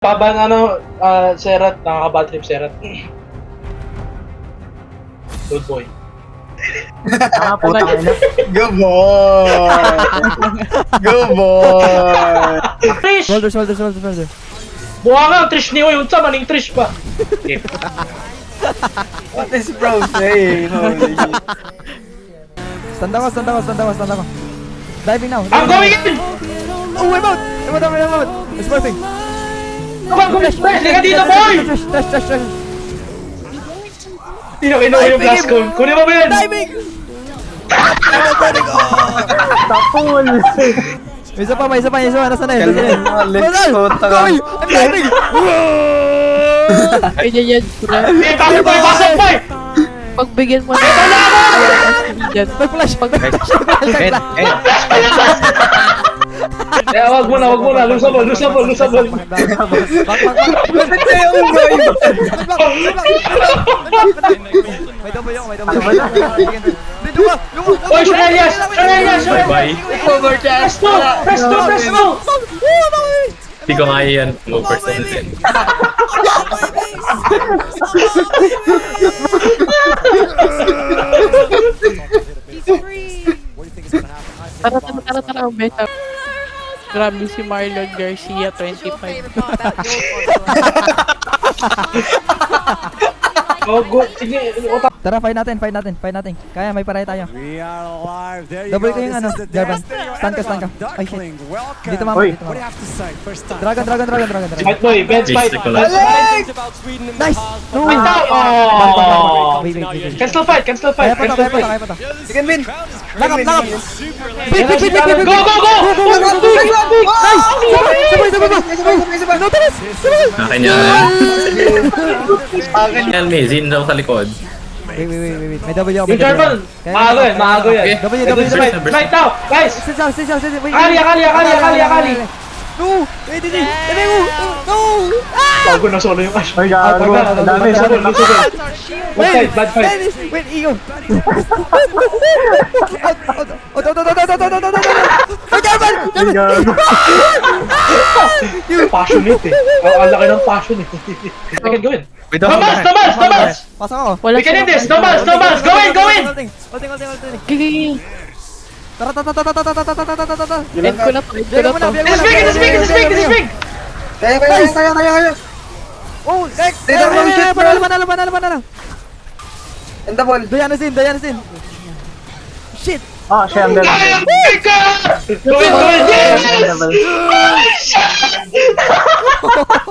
Paban Serat, nakaka-bad trip Serat. Good boy. Good boy! Good boy! Trish! Shoulder. Buha nga, Trish ni Uy, unsa maning Trish pa. What is bro saying? Holy shit. Stand ako. Diving now. I'm going in! Oh, I'm out! It's perfect. Come on, Trish! Liga dito, boy! Trash. Hindi na kinuha yung blast cone. Kunin mo ba yan? Diving! May isa pa. Nasaan na yun? Let's go, taka. I'm diving! Ay, yan. Eh, pasok boy! Pagbigyan mo na. Pag-flash. Eh, wag mo na. Lusabol. Back. May double yung. Dito ba? Oy, Shurelias! Bye-bye. Press no! Hindi ko kaya yan. Low percentage. Tara, beta. Grabe si Marlon Garcia, 25. Oh, go. Sige, utak. Tara, fight natin. Kaya, may paray tayo. We are alive. There you Double go. ko yung This is the Jarvan. destiny Stand ka. of Ay, shit. Duckling. Welcome. Dito mama. Oy. What do you have to say? First time. Dragon. Fight boy, bench fight. Basic ko lang. Nice! No! Fight now! Oh! Wait. Cancel fight. Kaya pa to. Second win! Lakap! Big! Go! Nice! Sabay! Nautilus! Akin yan. Yan, may Zin daw sa likod. Wait. May double ako. Yung Jarvan, maago yan. Double. Right now, guys! Sit down. Wait. Akali! No! Wait. No! Bago na solo yung Ash. Ay, gago. Ang dami. Bad fight. Dennis! Wait, Igo! Out! Ay, Jarvan! Passionate eh. Ang laki ng passion eh. I can go in. Thomas! Pasok ako. Wala We can end this! Thomas! Go in! Gigi. Tara. End ko na to. This is big! Kaya. Oh, Rex! Shit, bro. Panalo. And the ball. Diana Sin. Shit! Ah, siya ang dalawa. Go in! Yes!